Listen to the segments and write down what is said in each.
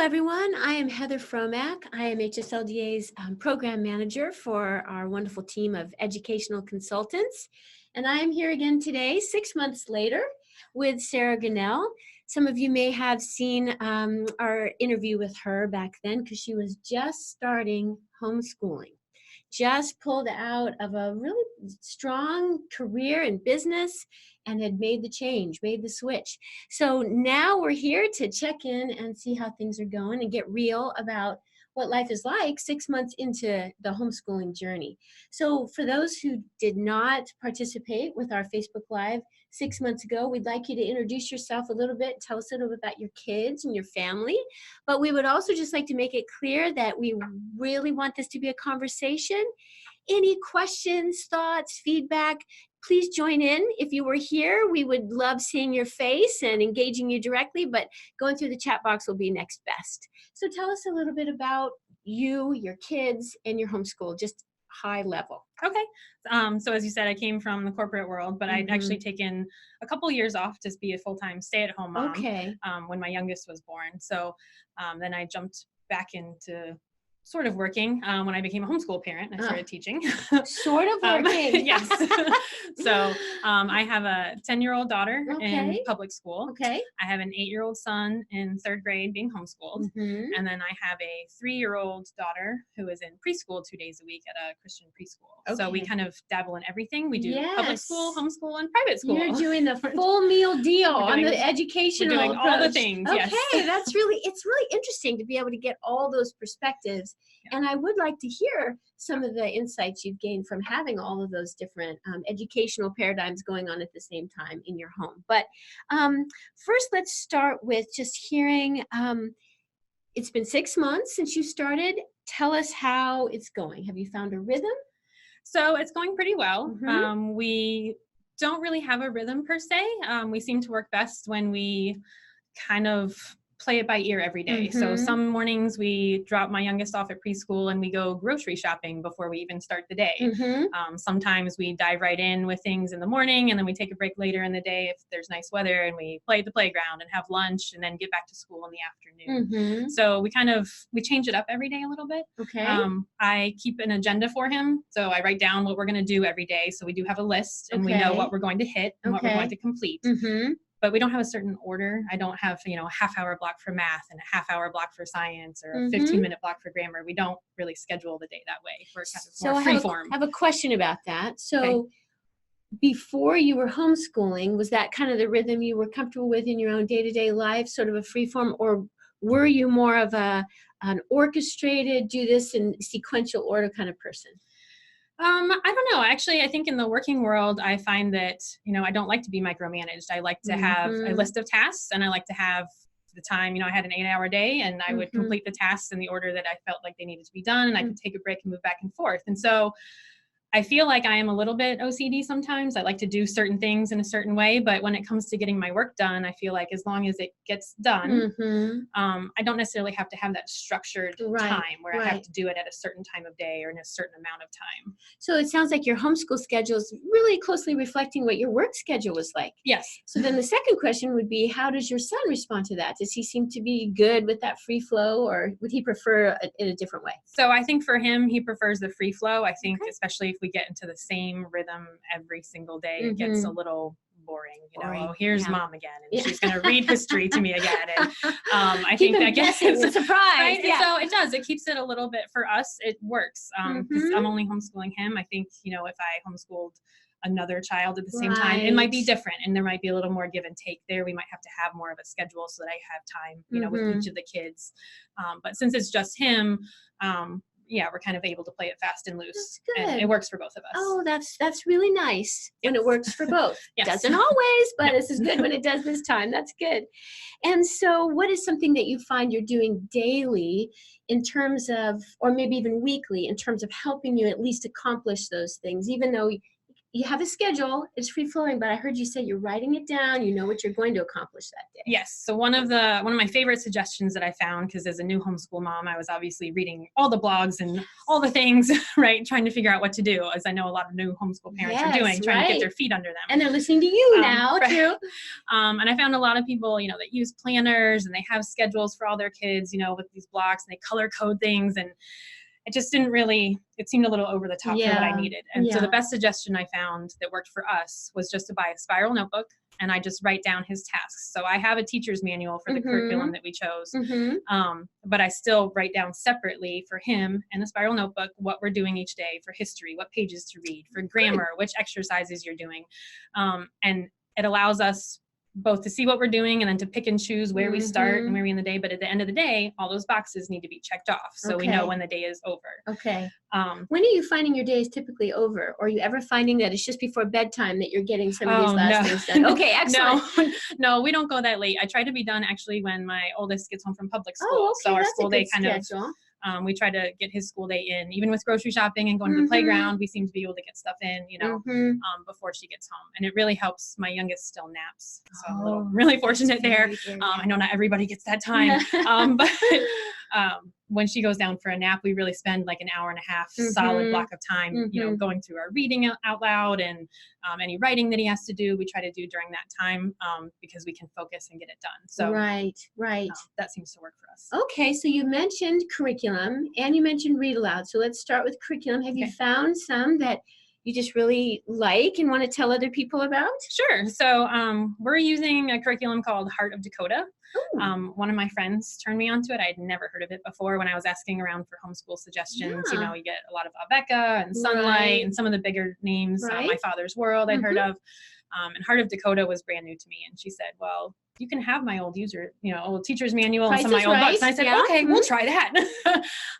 everyone. I am Heather Fromack. I am HSLDA's program manager for our wonderful team of educational consultants. And I am here again today, 6 months later, with Sarah Gunnell. Some of you may have seen our interview with her back then because she was just starting homeschooling. Just pulled out of a really strong career in business and had made the change, made the switch. So now we're here to check in and see how things are going and get real about what life is like 6 months into the homeschooling journey. So for those who did not participate with our Facebook Live 6 months ago, we'd like you to introduce yourself a little bit, tell us a little bit about your kids and your family. But we would also just like to make it clear that we really want this to be a conversation. Any questions, thoughts, feedback, please join in. If you were here, we would love seeing your face and engaging you directly, but going through the chat box will be next best. So tell us a little bit about you, your kids, and your homeschool, just high level. Okay. So as you said, I came from the corporate world, but I'd actually taken a couple years off to be a full-time stay-at-home mom. Okay. When my youngest was born. So then I jumped back into sort of working when I became a homeschool parent. I started teaching. Sort of working. Yes. So I have a 10-year-old daughter in public school. Okay. I have an 8-year-old son in 3rd grade being homeschooled. And then I have a 3-year-old daughter who is in preschool 2 days a week at a Christian preschool. So we kind of dabble in everything. We do public school, homeschool, and private school. You're doing the full meal deal on the educational We're doing approach. all the things. Okay, yes. it's really interesting to be able to get all those perspectives. Yeah. And I would like to hear some of the insights you've gained from having all of those different educational paradigms going on at the same time in your home. But first, let's start with just hearing, it's been 6 months since you started. Tell us how it's going. Have you found a rhythm? So it's going pretty well. We don't really have a rhythm per se. We seem to work best when we kind of play it by ear every day. So some mornings we drop my youngest off at preschool and we go grocery shopping before we even start the day. Sometimes we dive right in with things in the morning and then we take a break later in the day if there's nice weather and we play at the playground and have lunch and then get back to school in the afternoon. So we change it up every day a little bit. Okay. I keep an agenda for him. So I write down what we're going to do every day. So we do have a list and we know what we're going to hit and what we're going to complete. But we don't have a certain order. I don't have, a half-hour block for math and a half-hour block for science or a 15-minute block for grammar. We don't really schedule the day that way. We're kind of more freeform. I have a question about that. So before you were homeschooling, was that kind of the rhythm you were comfortable with in your own day-to-day life, sort of a freeform, or were you more of an orchestrated, do this in sequential order kind of person? I don't know. Actually, I think in the working world, I find that, I don't like to be micromanaged. I like to have a list of tasks and I like to have the time, I had an 8-hour day and I would complete the tasks in the order that I felt like they needed to be done and I could take a break and move back and forth. And so I feel like I am a little bit OCD sometimes. I like to do certain things in a certain way, but when it comes to getting my work done, I feel like as long as it gets done, I don't necessarily have to have that structured time where I have to do it at a certain time of day or in a certain amount of time. So it sounds like your homeschool schedule is really closely reflecting what your work schedule was like. Yes. So then the second question would be, how does your son respond to that? Does he seem to be good with that free flow or would he prefer it in a different way? So I think for him, he prefers the free flow. I think especially if we get into the same rhythm every single day, it gets a little boring. Oh, here's mom again, and she's going to read history to me again. And I think that gets it's a surprise. Right? Yeah. So it does. It keeps it a little bit for us. It works because I'm only homeschooling him. I think if I homeschooled another child at the same time, it might be different, and there might be a little more give and take there. We might have to have more of a schedule so that I have time, with each of the kids. But since it's just him. We're kind of able to play it fast and loose. And it works for both of us. Oh, that's really nice when it works for both. Doesn't always, but this is good when it does this time. That's good. And so what is something that you find you're doing daily in terms of, or maybe even weekly, in terms of helping you at least accomplish those things, even though you have a schedule, it's free flowing, but I heard you say you're writing it down, you know what you're going to accomplish that day. Yes. So one of my favorite suggestions that I found, because as a new homeschool mom, I was obviously reading all the blogs and all the things, right? Trying to figure out what to do, as I know a lot of new homeschool parents are doing, trying to get their feet under them. And they're listening to you now too. And I found a lot of people, that use planners and they have schedules for all their kids, with these blocks, and they color code things, and it just it seemed a little over the top for what I needed. And so the best suggestion I found that worked for us was just to buy a spiral notebook, and I just write down his tasks. So I have a teacher's manual for the curriculum that we chose, but I still write down separately for him in a spiral notebook what we're doing each day for history, what pages to read, for grammar, which exercises you're doing. And it allows us both to see what we're doing and then to pick and choose where we start and where we in the day. But at the end of the day, all those boxes need to be checked off, so we know when the day is over. Okay. When are you finding your day is typically over? Or are you ever finding that it's just before bedtime that you're getting some of these last things done? Okay, excellent. No, we don't go that late. I try to be done actually when my oldest gets home from public school. Oh, okay, so our that's school a good day kind schedule. of, we try to get his school day in. Even with grocery shopping and going to the playground, we seem to be able to get stuff in, before she gets home. And it really helps. My youngest still naps, so I'm really fortunate there. I know not everybody gets that time, but when she goes down for a nap, we really spend like an hour and a half solid block of time, going through our reading out loud and any writing that he has to do, we try to do during that time, because we can focus and get it done. So right. That seems to work for us. Okay, so you mentioned curriculum and you mentioned read aloud. So let's start with curriculum. Have you found some that you just really like and want to tell other people about? Sure. So we're using a curriculum called Heart of Dakota. One of my friends turned me onto it. I had never heard of it before. When I was asking around for homeschool suggestions, you get a lot of Abeka and Sunlight and some of the bigger names. My Father's World I'd heard of. And Heart of Dakota was brand new to me. And she said, well, you can have my old old teacher's manual and some of my old books. And I said, okay, we'll try that.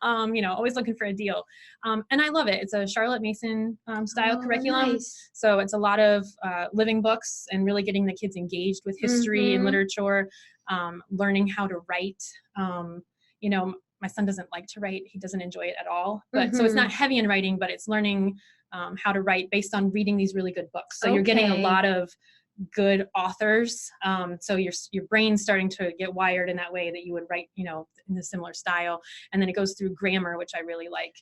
Always looking for a deal. And I love it. It's a Charlotte Mason style curriculum. Nice. So it's a lot of living books and really getting the kids engaged with history and literature, learning how to write. My son doesn't like to write. He doesn't enjoy it at all. But so it's not heavy in writing, but it's learning how to write based on reading these really good books. So you're getting a lot of good authors. So your brain's starting to get wired in that way that you would write, in a similar style. And then it goes through grammar, which I really like,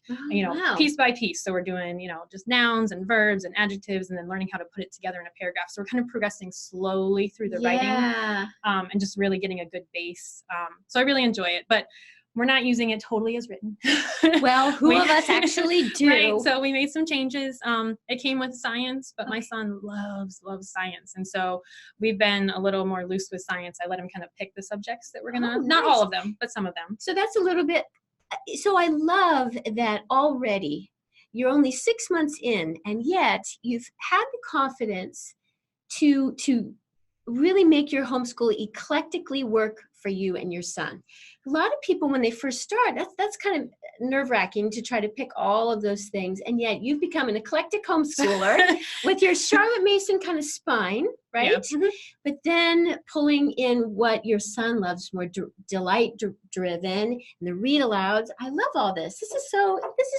piece by piece. So we're doing, just nouns and verbs and adjectives, and then learning how to put it together in a paragraph. So we're kind of progressing slowly through the writing, and just really getting a good base. So I really enjoy it, but we're not using it totally as written. Well, who of us actually do? Right. So we made some changes. It came with science, but my son loves science. And so we've been a little more loose with science. I let him kind of pick the subjects that we're going to, not all of them, but some of them. So that's a little bit, so I love that already you're only 6 months in, and yet you've had the confidence to really make your homeschool eclectically work for you and your son. A lot of people, when they first start, that's kind of nerve-wracking to try to pick all of those things, and yet you've become an eclectic homeschooler with your Charlotte Mason kind of spine, right? But then pulling in what your son loves, more delight-driven, and the read alouds. I love all this. This is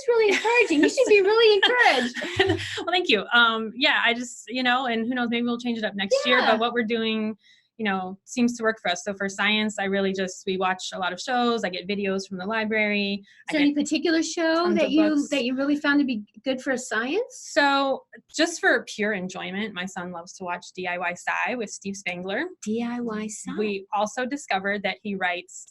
really encouraging. You should be really encouraged. Well, thank you. I just, and who knows, maybe we'll change it up next year, but what we're doing seems to work for us. So for science, we watch a lot of shows. I get videos from the library. Is there any particular show that you really found to be good for science? So just for pure enjoyment, my son loves to watch DIY Sci with Steve Spangler. DIY Sci. We also discovered that he writes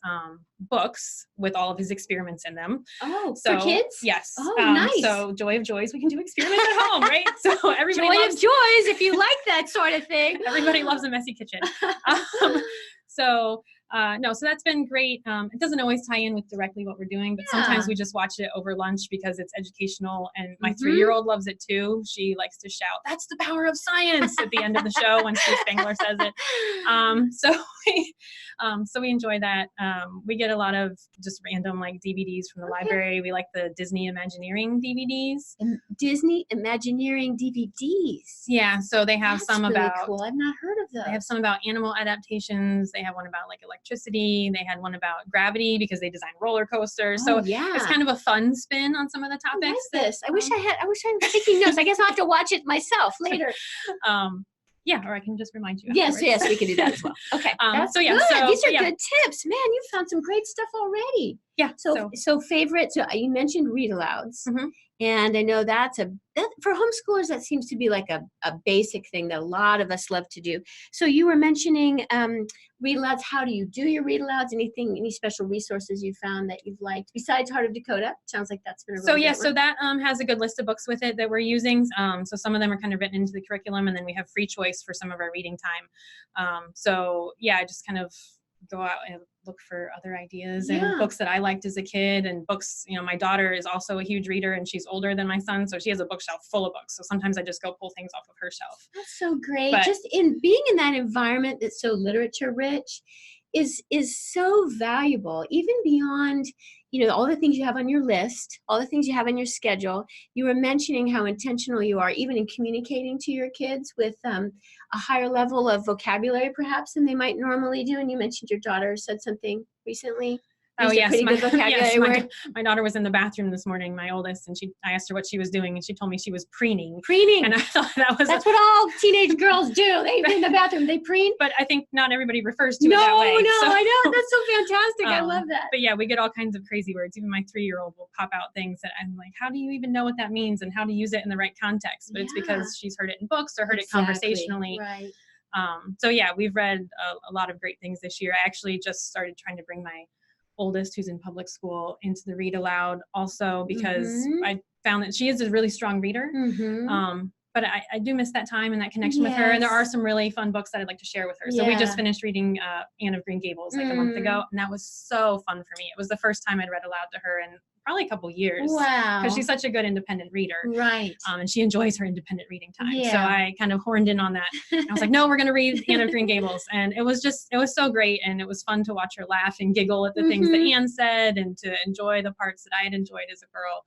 books with all of his experiments in them. Oh, so, for kids? Yes. Oh, nice. So Joy of Joys, we can do experiments at home, right? So everybody Joy of Joys, if you like that sort of thing. Everybody loves a messy kitchen. So that's been great. It doesn't always tie in with directly what we're doing, but sometimes we just watch it over lunch because it's educational, and my 3-year-old loves it too. She likes to shout, "That's the power of science" at the end of the show when Steve Spangler says it. So we enjoy that. We get a lot of just random DVDs from the library. We like the Disney Imagineering DVDs. Disney Imagineering DVDs. Yeah, so they have some really about cool. I've not heard of those. They have some about animal adaptations. They have one about electricity. They had one about gravity because they designed roller coasters. Oh, So yeah. it's kind of a fun spin on some of the topics. I like this. I wish I was taking notes. I guess I'll have to watch it myself later. Yeah, or I can just remind you. Yes, afterwards. we can do that as well. Okay, that's so yeah, good. so, These are yeah. good tips. Man, you found some great stuff already. Yeah. So favorite. So you mentioned read alouds, and I know that for homeschoolers that seems to be like a basic thing that a lot of us love to do. So you were mentioning read alouds. How do you do your read alouds? Any special resources you found that you've liked besides Heart of Dakota? Sounds like that's been a really good one. So that has a good list of books with it that we're using. So some of them are kind of written into the curriculum, and then we have free choice for some of our reading time. So yeah, I just kind of go out and look for other ideas and books that I liked as a kid, and books, my daughter is also a huge reader and she's older than my son. So she has a bookshelf full of books. So sometimes I just go pull things off of her shelf. That's so great. Just in being in that environment that's so literature rich is so valuable, even beyond, all the things you have on your list, all the things you have on your schedule. You were mentioning how intentional you are even in communicating to your kids with a higher level of vocabulary perhaps than they might normally do. And you mentioned your daughter said something recently. Oh yes, my daughter was in the bathroom this morning, my oldest, and I asked her what she was doing, and she told me she was preening. And I thought that's what all teenage girls do. They in the bathroom, they preen. But I think not everybody refers to it that way. No, I know, that's so fantastic. I love that. But yeah, we get all kinds of crazy words. Even my 3-year-old will pop out things that I'm like, how do you even know what that means and how to use it in the right context? But it's because she's heard it in books or heard it conversationally. Right. So yeah, we've read a lot of great things this year. I actually just started trying to bring my oldest, who's in public school, into the read aloud also because I found that she is a really strong reader. But I do miss that time and that connection with her. And there are some really fun books that I'd like to share with her. So we just finished reading Anne of Green Gables like a month ago. And that was so fun for me. It was the first time I'd read aloud to her in probably a couple years. Wow. Because she's such a good independent reader. Right. And she enjoys her independent reading time. Yeah. So I kind of horned in on that. And I was like, no, we're going to read Anne of Green Gables. And it was so great. And it was fun to watch her laugh and giggle at the things that Anne said and to enjoy the parts that I had enjoyed as a girl.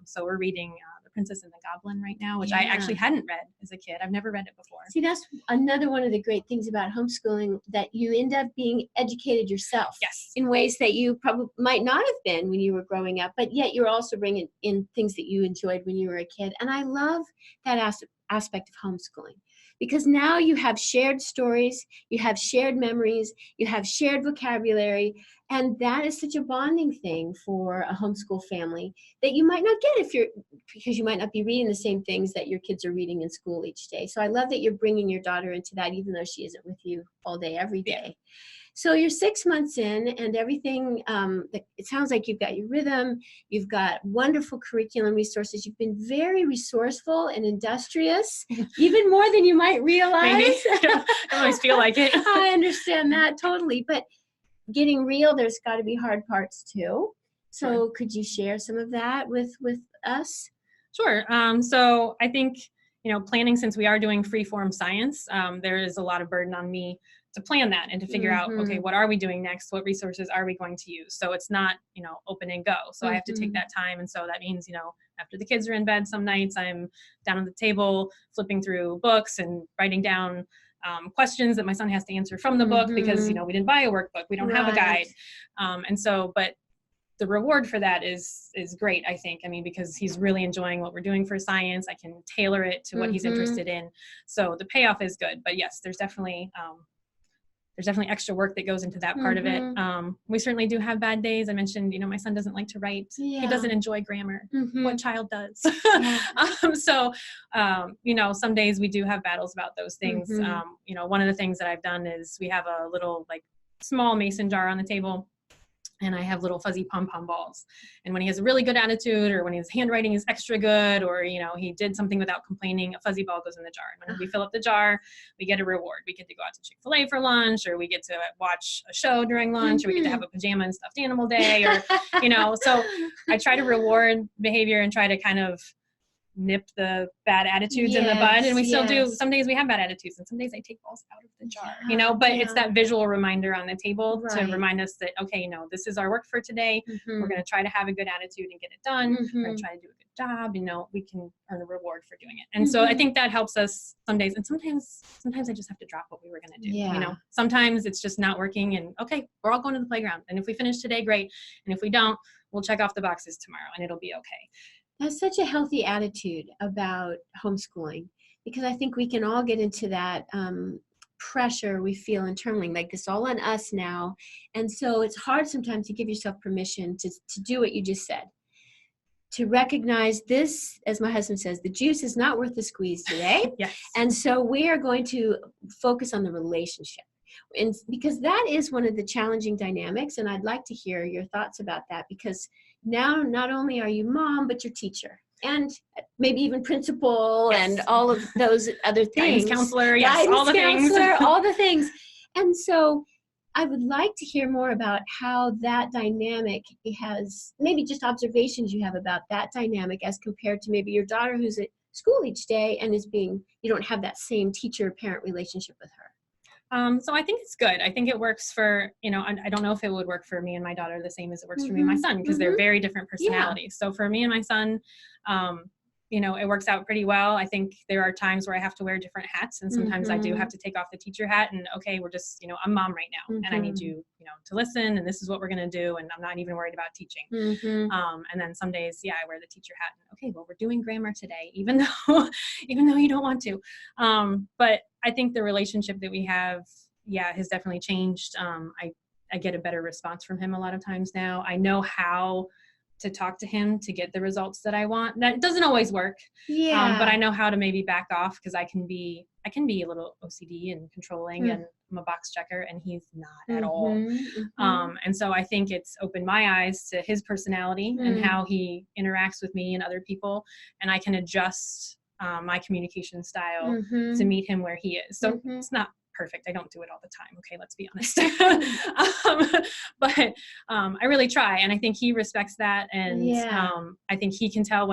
So we're reading The Princess and the Goblin right now, which I actually hadn't read as a kid. I've never read it before. See, that's another one of the great things about homeschooling, that you end up being educated yourself. Yes. In ways that you probably might not have been when you were growing up, but yet you're also bringing in things that you enjoyed when you were a kid. And I love that aspect of homeschooling. Because now you have shared stories, you have shared memories, you have shared vocabulary, and that is such a bonding thing for a homeschool family that you might not get because you might not be reading the same things that your kids are reading in school each day. So I love that you're bringing your daughter into that, even though she isn't with you all day, every day. So you're 6 months in and everything, it sounds like you've got your rhythm, you've got wonderful curriculum resources, you've been very resourceful and industrious, even more than you might realize. Maybe. I always feel like it. I understand that totally, but getting real, there's got to be hard parts too. So could you share some of that with us? Sure. So I think, planning, since we are doing freeform science, there is a lot of burden on me to plan that and to figure out, okay, what are we doing next? What resources are we going to use? So it's not, open and go. So I have to take that time. And so that means, after the kids are in bed, some nights I'm down at the table, flipping through books and writing down questions that my son has to answer from the book because, we didn't buy a workbook. We don't have a guide. But the reward for that is great, I think. I mean, because he's really enjoying what we're doing for science. I can tailor it to what he's interested in. So the payoff is good. But yes, there's definitely extra work that goes into that part of it. We certainly do have bad days. I mentioned, my son doesn't like to write. He doesn't enjoy grammar. What child does? So, some days we do have battles about those things. One of the things that I've done is we have a little small mason jar on the table. And I have little fuzzy pom-pom balls. And when he has a really good attitude or when his handwriting is extra good or, he did something without complaining, a fuzzy ball goes in the jar. And when we fill up the jar, we get a reward. We get to go out to Chick-fil-A for lunch, or we get to watch a show during lunch, or we get to have a pajama and stuffed animal day, or, so I try to reward behavior and try to kind of nip the bad attitudes in the bud, and we still do. Yes. Some days we have bad attitudes, and some days I take balls out of the jar, you know, but it's that visual reminder on the table to remind us that, okay, you know, this is our work for today. We're going to try to have a good attitude and get it done. We're going to try to do a good job. You know, we can earn a reward for doing it. And so I think that helps us some days. And sometimes I just have to drop what we were going to do. You know, sometimes it's just not working, and okay, we're all going to the playground. And if we finish today, great. And if we don't, we'll check off the boxes tomorrow and it'll be okay. That's such a healthy attitude about homeschooling, because I think we can all get into that pressure we feel internally, like it's all on us now. And so it's hard sometimes to give yourself permission to do what you just said, to recognize this, as my husband says, the juice is not worth the squeeze today. Yes. And so we are going to focus on the relationship. And because that is one of the challenging dynamics, and I'd like to hear your thoughts about that, because now not only are you mom, but you're teacher, and maybe even principal, and all of those other things. Guidance counselor, yes, all the things. All the things. And so I would like to hear more about how that dynamic has, maybe just observations you have about that dynamic as compared to maybe your daughter who's at school each day and you don't have that same teacher-parent relationship with her. So I think it's good. I think it works for, you know, I don't know if it would work for me and my daughter the same as it works for me and my son, because they're very different personalities. So for me and my son, you know, it works out pretty well. I think there are times where I have to wear different hats, and sometimes I do have to take off the teacher hat and, okay, we're just, you know, I'm mom right now, and I need you, you know, to listen, and this is what we're going to do, and I'm not even worried about teaching. And then some days, I wear the teacher hat, and okay, well, we're doing grammar today, even though you don't want to. But I think the relationship that we have, has definitely changed. I get a better response from him a lot of times now. I know how to talk to him to get the results that I want. That doesn't always work. But I know how to maybe back off, because I can be a little OCD and controlling, and I'm a box checker, and he's not at all. And so I think it's opened my eyes to his personality and how he interacts with me and other people, and I can adjust my communication style to meet him where he is. So it's not perfect. I don't do it all the time. Okay, let's be honest. But I really try, and I think he respects that. And I think he can tell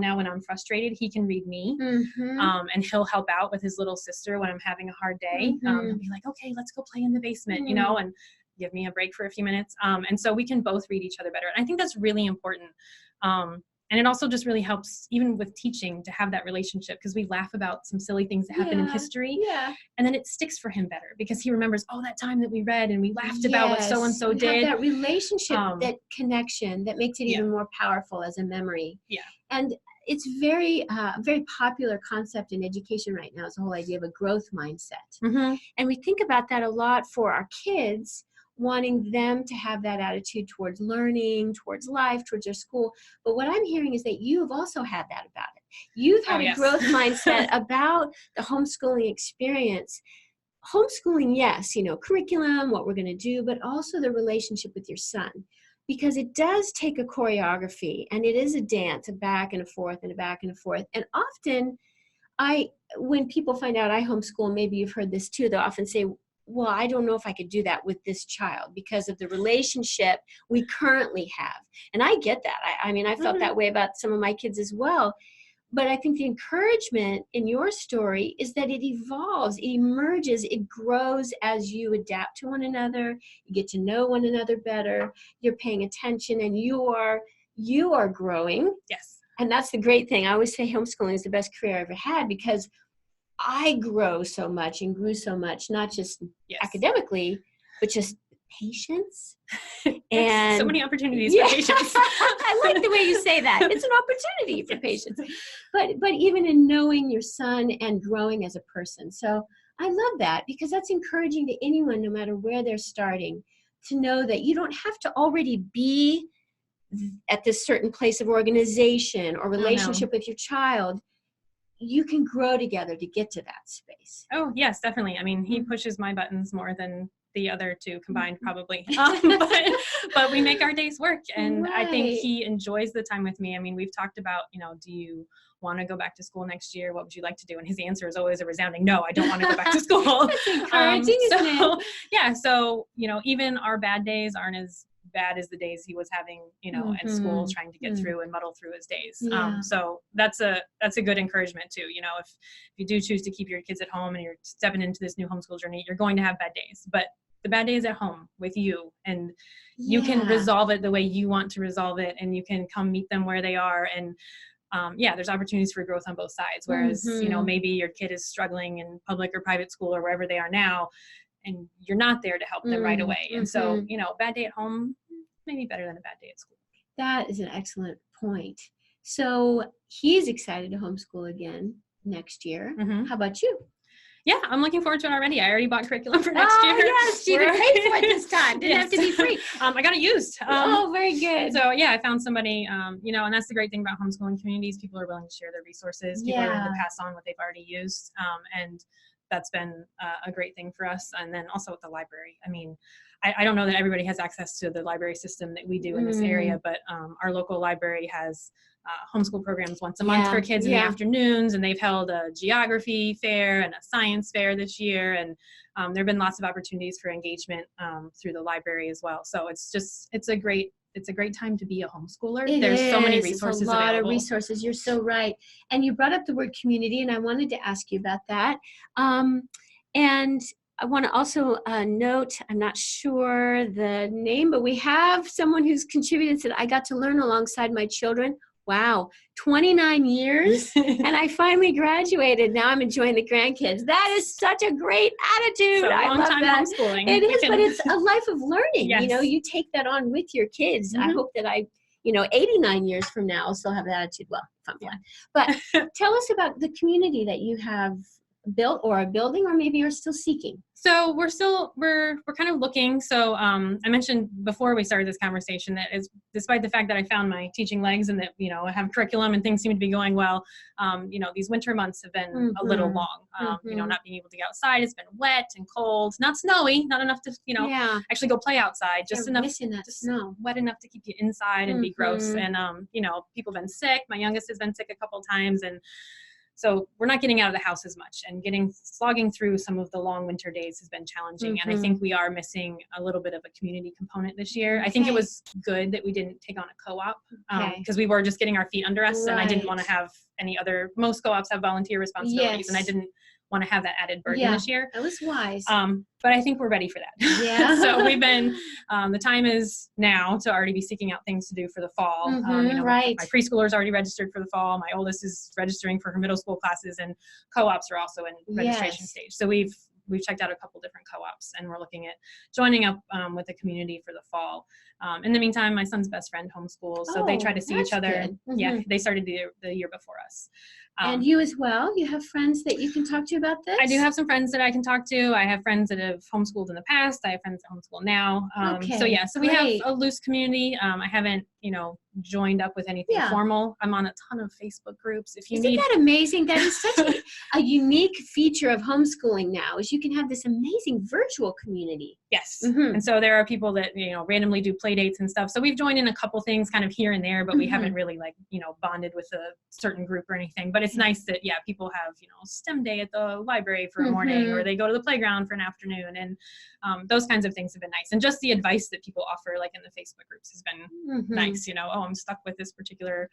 now when I'm frustrated. He can read me, and he'll help out with his little sister when I'm having a hard day. He'll be like, "Okay, let's go play in the basement," you know, and give me a break for a few minutes. And so we can both read each other better. And I think that's really important. And it also just really helps, even with teaching, to have that relationship, because we laugh about some silly things that happen in history. And then it sticks for him better, because he remembers, that time that we read and we laughed about what so-and-so did. That relationship, that connection that makes it even more powerful as a memory. And it's very popular concept in education right now, is the whole idea of a growth mindset. And we think about that a lot for our kids, wanting them to have that attitude towards learning, towards life, towards their school. But what I'm hearing is that you've also had that about it. You've had a growth mindset about the homeschooling experience. Homeschooling, yes, you know, curriculum, what we're going to do, but also the relationship with your son. Because it does take a choreography, and it is a dance, a back and a forth and a back and a forth. And often, when people find out I homeschool, maybe you've heard this too, they'll often say, well, I don't know if I could do that with this child because of the relationship we currently have. And I get that. I mean, I felt that way about some of my kids as well. But I think the encouragement in your story is that it evolves, it emerges, it grows as you adapt to one another, you get to know one another better, you're paying attention, and you are growing. Yes. And that's the great thing. I always say homeschooling is the best career I ever had, because I grow so much and grew so much, not just academically, but just patience. And so many opportunities for patience. I like the way you say that. It's an opportunity for patience. But even in knowing your son and growing as a person. So I love that, because that's encouraging to anyone, no matter where they're starting, to know that you don't have to already be at this certain place of organization or relationship with your child. You can grow together to get to that space. Oh, yes, definitely. I mean, he pushes my buttons more than the other two combined, probably. But we make our days work. And I think he enjoys the time with me. I mean, we've talked about, you know, do you want to go back to school next year? What would you like to do? And his answer is always a resounding no, I don't want to go back to school. That's encouraging, isn't it? Yeah. So, you know, even our bad days aren't as bad as the days he was having, in school, trying to get through and muddle through his days. Yeah. So that's a good encouragement too. If you do choose to keep your kids at home and you're stepping into this new homeschool journey, you're going to have bad days, but the bad day is at home with you, and you can resolve it the way you want to resolve it, and you can come meet them where they are. And there's opportunities for growth on both sides. Whereas, maybe your kid is struggling in public or private school or wherever they are now, and you're not there to help them right away. And so, bad day at home, maybe better than a bad day at school. That is an excellent point. So he's excited to homeschool again next year. How about you? Yeah, I'm looking forward to it already. I already bought curriculum for next year. Yes, you didn't pay for it this time. Didn't have to be free. I got it used. Very good. So yeah, I found somebody, and that's the great thing about homeschooling communities. People are willing to share their resources. People are willing to pass on what they've already used. And that's been a great thing for us. And then also with the library. I mean, I don't know that everybody has access to the library system that we do in this area, but our local library has homeschool programs once a month for kids in the afternoons, and they've held a geography fair and a science fair this year, and there have been lots of opportunities for engagement through the library as well. So it's a great time to be a homeschooler. There's so many resources available. A lot of available. resources. You're so right. And you brought up the word community, and I wanted to ask you about that. And I want to also note, I'm not sure the name, but we have someone who's contributed and said, I got to learn alongside my children. Wow, 29 years, and I finally graduated. Now I'm enjoying the grandkids. That is such a great attitude. So I love time that. Homeschooling. It is, but it's a life of learning. Yes. You take that on with your kids. I hope that 89 years from now, I'll still have that attitude. Well, if I'm blind. But tell us about the community that you have built or are building, or maybe you're still seeking. So we're kind of looking. So I mentioned before we started this conversation that is, despite the fact that I found my teaching legs and that, I have curriculum and things seem to be going well, these winter months have been a little long, not being able to get outside. It's been wet and cold, not snowy, not enough to, actually go play outside, just enough, snow. Wet enough to keep you inside and be gross. And, people have been sick. My youngest has been sick a couple of times, and so we're not getting out of the house as much, and slogging through some of the long winter days has been challenging. And I think we are missing a little bit of a community component this year. I think it was good that we didn't take on a co-op because we were just getting our feet under us, and I didn't want to have most co-ops have volunteer responsibilities, and I didn't want to have that added burden this year. That was wise. But I think we're ready for that. Yeah. So we've been, the time is now to already be seeking out things to do for the fall. Right. My preschooler's already registered for the fall. My oldest is registering for her middle school classes, and co-ops are also in registration stage. So we've checked out a couple different co-ops, and we're looking at joining up with the community for the fall. In the meantime, my son's best friend homeschools, so they try to see each other. Yeah, they started the year before us. And you as well? You have friends that you can talk to about this? I do have some friends that I can talk to. I have friends that have homeschooled in the past. I have friends that homeschool now. So we have a loose community. I haven't, joined up with anything formal. I'm on a ton of Facebook groups. Isn't that amazing? That is such a unique feature of homeschooling now, is you can have this amazing virtual community. Yes. And so there are people that, randomly do play dates and stuff. So we've joined in a couple things kind of here and there, but we haven't really bonded with a certain group or anything. But it's nice that, people have, STEM day at the library for a morning, or they go to the playground for an afternoon. And those kinds of things have been nice. And just the advice that people offer, like in the Facebook groups, has been nice. I'm stuck with this particular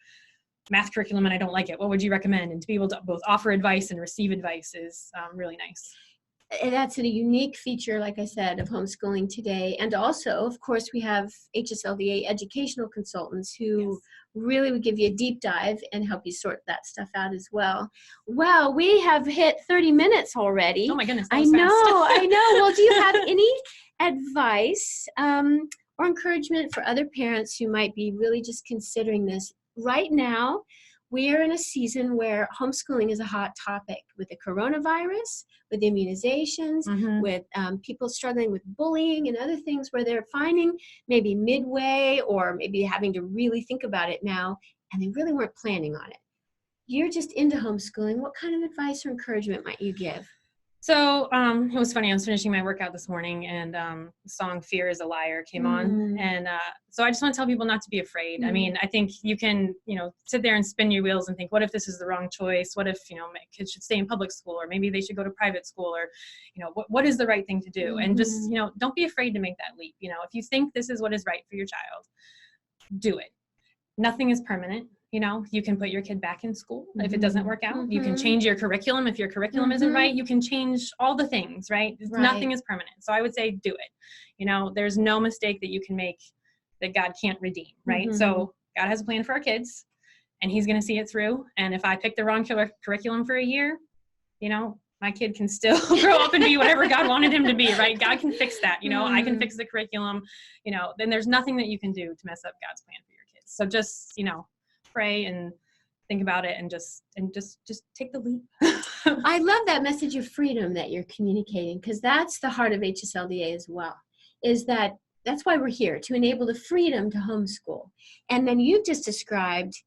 math curriculum and I don't like it. What would you recommend? And to be able to both offer advice and receive advice is really nice. And that's a unique feature, like I said, of homeschooling today. And also, of course, we have HSLDA educational consultants who really would give you a deep dive and help you sort that stuff out as well. Well, we have hit 30 minutes already. Oh my goodness. I know. Well, do you have any advice or encouragement for other parents who might be really just considering this? Right now, we are in a season where homeschooling is a hot topic with the coronavirus, with immunizations, with people struggling with bullying and other things where they're finding maybe midway or maybe having to really think about it now, and they really weren't planning on it. You're just into homeschooling. What kind of advice or encouragement might you give? So it was funny. I was finishing my workout this morning, and the song "Fear Is a Liar" came on, and so I just want to tell people not to be afraid. I mean, I think you can, sit there and spin your wheels and think, what if this is the wrong choice? What if my kids should stay in public school, or maybe they should go to private school, or what is the right thing to do? And just don't be afraid to make that leap. If you think this is what is right for your child, do it. Nothing is permanent. You can put your kid back in school if it doesn't work out. You can change your curriculum if your curriculum isn't right. You can change all the things, right? Nothing is permanent. So I would say do it. There's no mistake that you can make that God can't redeem, right? So God has a plan for our kids, and he's going to see it through. And if I pick the wrong curriculum for a year, my kid can still grow up and be whatever God wanted him to be, right? God can fix that. I can fix the curriculum. Then there's nothing that you can do to mess up God's plan for your kids. So just, pray and think about it, and just take the leap. I love that message of freedom that you're communicating, because that's the heart of HSLDA as well, is that's why we're here, to enable the freedom to homeschool. And then you've just described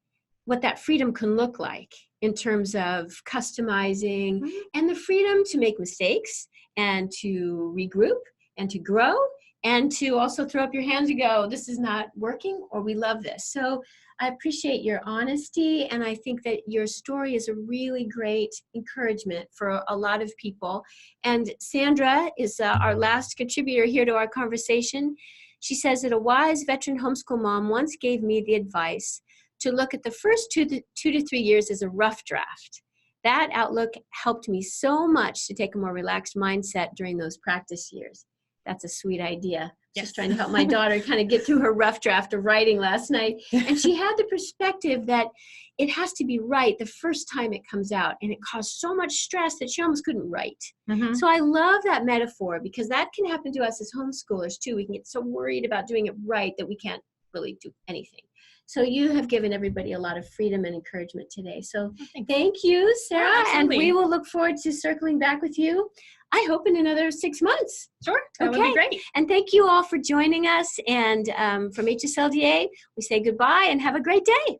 what that freedom can look like in terms of customizing and the freedom to make mistakes and to regroup and to grow and to also throw up your hands and go, this is not working, or we love this. So I appreciate your honesty, and I think that your story is a really great encouragement for a lot of people. And Sandra is our last contributor here to our conversation. She says that a wise veteran homeschool mom once gave me the advice to look at the first 2 to 3 years as a rough draft. That outlook helped me so much to take a more relaxed mindset during those practice years. That's a sweet idea. Yes. Just trying to help my daughter kind of get through her rough draft of writing last night. And she had the perspective that it has to be right the first time it comes out. And it caused so much stress that she almost couldn't write. So I love that metaphor, because that can happen to us as homeschoolers too. We can get so worried about doing it right that we can't really do anything. So you have given everybody a lot of freedom and encouragement today. So thank you, Sarah. And we will look forward to circling back with you, I hope, in another 6 months. Sure. That would be great. And thank you all for joining us. And from HSLDA, we say goodbye and have a great day.